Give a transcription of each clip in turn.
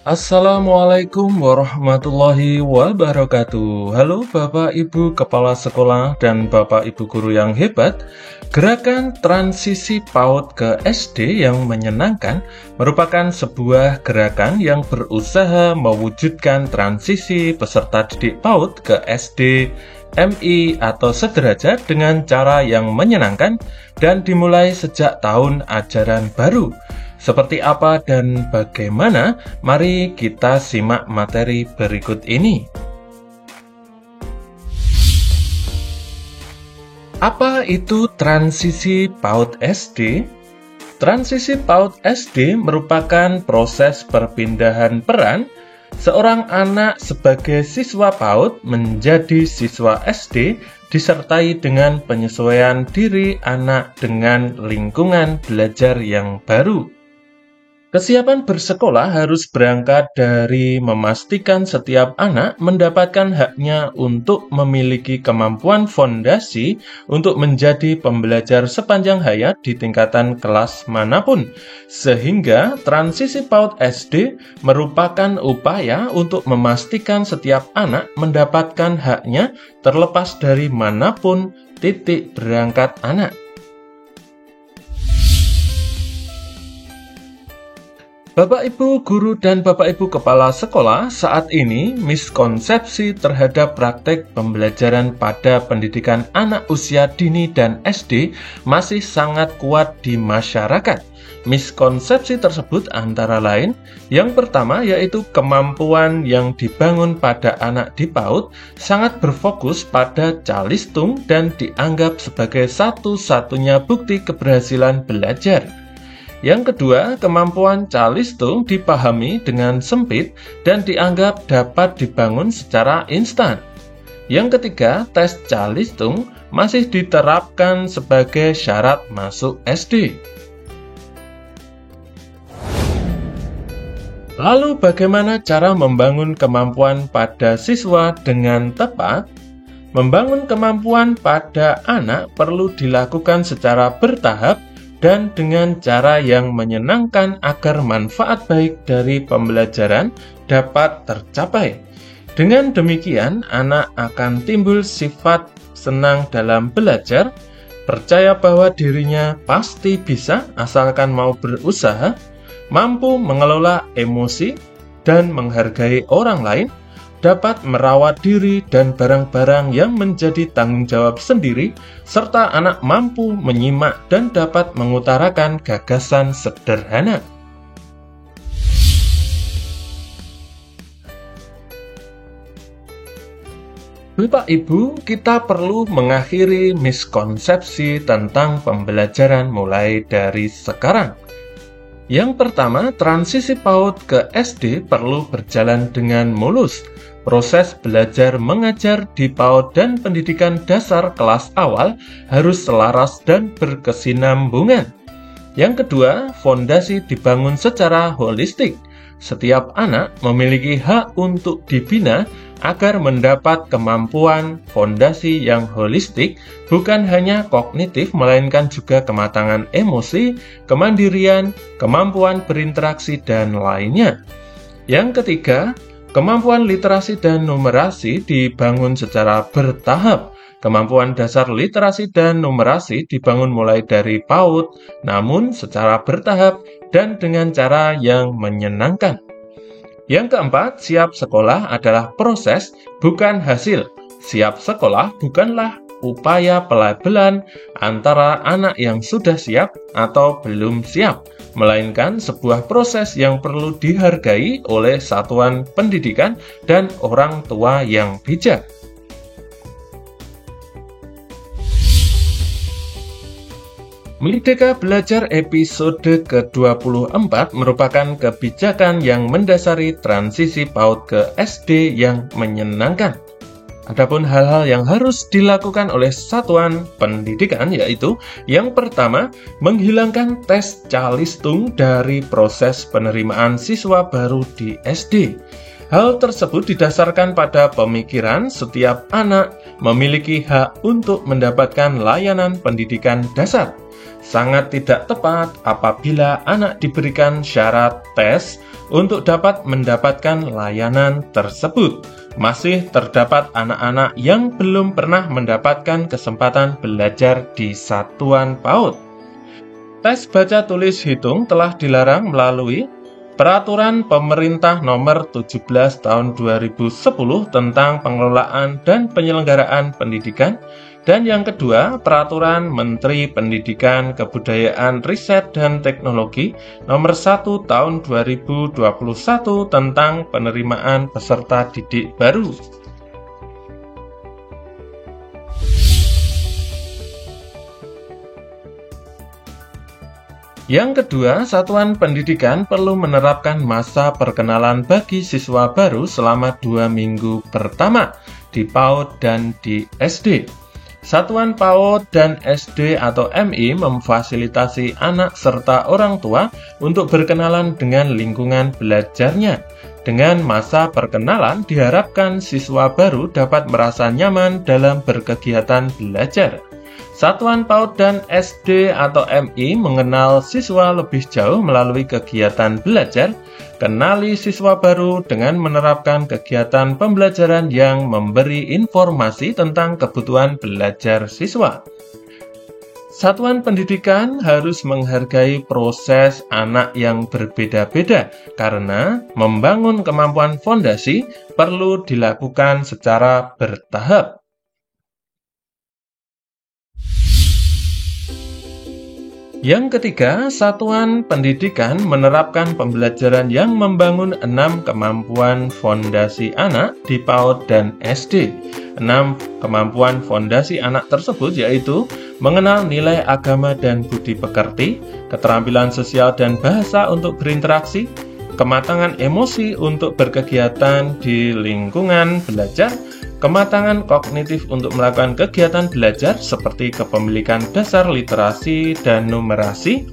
Assalamualaikum warahmatullahi wabarakatuh. Halo Bapak Ibu Kepala Sekolah dan Bapak Ibu Guru yang hebat. Gerakan transisi PAUD ke SD yang menyenangkan merupakan sebuah gerakan yang berusaha mewujudkan transisi peserta didik PAUD ke SD, MI atau sederajat dengan cara yang menyenangkan dan dimulai sejak tahun ajaran baru. Seperti apa dan bagaimana? Mari kita simak materi berikut ini. Apa itu transisi PAUD SD? Transisi PAUD SD merupakan proses perpindahan peran seorang anak sebagai siswa PAUD menjadi siswa SD disertai dengan penyesuaian diri anak dengan lingkungan belajar yang baru. Kesiapan bersekolah harus berangkat dari memastikan setiap anak mendapatkan haknya untuk memiliki kemampuan fondasi untuk menjadi pembelajar sepanjang hayat di tingkatan kelas manapun. Sehingga transisi PAUD SD merupakan upaya untuk memastikan setiap anak mendapatkan haknya terlepas dari manapun titik berangkat anak. Bapak Ibu Guru dan Bapak Ibu Kepala Sekolah, saat ini miskonsepsi terhadap praktek pembelajaran pada pendidikan anak usia dini dan SD masih sangat kuat di masyarakat. Miskonsepsi tersebut antara lain, yang pertama yaitu kemampuan yang dibangun pada anak di PAUD sangat berfokus pada calistung dan dianggap sebagai satu-satunya bukti keberhasilan belajar. Yang kedua, kemampuan calistung dipahami dengan sempit dan dianggap dapat dibangun secara instan. Yang ketiga, tes calistung masih diterapkan sebagai syarat masuk SD. Lalu bagaimana cara membangun kemampuan pada siswa dengan tepat? Membangun kemampuan pada anak perlu dilakukan secara bertahap dan dengan cara yang menyenangkan agar manfaat baik dari pembelajaran dapat tercapai. Dengan demikian, anak akan timbul sifat senang dalam belajar, percaya bahwa dirinya pasti bisa asalkan mau berusaha, mampu mengelola emosi dan menghargai orang lain, dapat merawat diri dan barang-barang yang menjadi tanggung jawab sendiri, serta anak mampu menyimak dan dapat mengutarakan gagasan sederhana. Bapak Ibu, kita perlu mengakhiri miskonsepsi tentang pembelajaran mulai dari sekarang. Yang pertama, transisi PAUD ke SD perlu berjalan dengan mulus. Proses belajar mengajar di PAUD dan pendidikan dasar kelas awal harus selaras dan berkesinambungan. Yang kedua, fondasi dibangun secara holistik. Setiap anak memiliki hak untuk dibina agar mendapat kemampuan fondasi yang holistik, bukan hanya kognitif melainkan juga kematangan emosi, kemandirian, kemampuan berinteraksi, dan lainnya. Yang ketiga, kemampuan literasi dan numerasi dibangun secara bertahap. Kemampuan dasar literasi dan numerasi dibangun mulai dari PAUD, namun secara bertahap dan dengan cara yang menyenangkan. Yang keempat, siap sekolah adalah proses, bukan hasil. Siap sekolah bukanlah upaya pelabelan antara anak yang sudah siap atau belum siap, melainkan sebuah proses yang perlu dihargai oleh satuan pendidikan dan orang tua yang bijak. Merdeka Belajar episode ke-24 merupakan kebijakan yang mendasari transisi PAUD ke SD yang menyenangkan. Adapun hal-hal yang harus dilakukan oleh satuan pendidikan yaitu yang pertama, menghilangkan tes calistung dari proses penerimaan siswa baru di SD. Hal tersebut didasarkan pada pemikiran setiap anak memiliki hak untuk mendapatkan layanan pendidikan dasar. sangat tidak tepat apabila anak diberikan syarat tes untuk dapat mendapatkan layanan tersebut. Masih terdapat anak-anak yang belum pernah mendapatkan kesempatan belajar di satuan PAUD. Tes baca tulis hitung telah dilarang melalui Peraturan Pemerintah Nomor 17 Tahun 2010 tentang pengelolaan dan penyelenggaraan pendidikan, dan yang kedua, Peraturan Menteri Pendidikan, Kebudayaan, Riset, dan Teknologi Nomor 1 Tahun 2021 tentang penerimaan peserta didik baru. Yang kedua, satuan pendidikan perlu menerapkan masa perkenalan bagi siswa baru selama 2 minggu pertama di PAUD dan di SD. Satuan PAUD dan SD atau MI memfasilitasi anak serta orang tua untuk berkenalan dengan lingkungan belajarnya. Dengan masa perkenalan, diharapkan siswa baru dapat merasa nyaman dalam berkegiatan belajar. Satuan PAUD dan SD atau MI mengenal siswa lebih jauh melalui kegiatan belajar. Kenali siswa baru dengan menerapkan kegiatan pembelajaran yang memberi informasi tentang kebutuhan belajar siswa. Satuan pendidikan harus menghargai proses anak yang berbeda-beda karena membangun kemampuan fondasi perlu dilakukan secara bertahap. Yang ketiga, satuan pendidikan menerapkan pembelajaran yang membangun 6 kemampuan fondasi anak di PAUD dan SD. 6 kemampuan fondasi anak tersebut yaitu mengenal nilai agama dan budi pekerti, keterampilan sosial dan bahasa untuk berinteraksi, kematangan emosi untuk berkegiatan di lingkungan belajar, kematangan kognitif untuk melakukan kegiatan belajar seperti kepemilikan dasar literasi dan numerasi,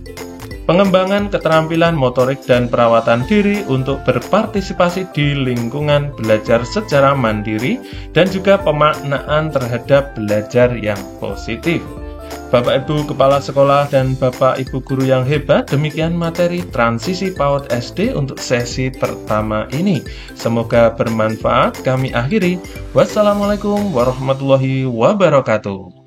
pengembangan keterampilan motorik dan perawatan diri untuk berpartisipasi di lingkungan belajar secara mandiri, dan juga pemaknaan terhadap belajar yang positif. Bapak Ibu Kepala Sekolah dan Bapak Ibu Guru yang hebat, demikian materi transisi PAUD SD untuk sesi pertama ini. Semoga bermanfaat. Kami akhiri. Wassalamualaikum warahmatullahi wabarakatuh.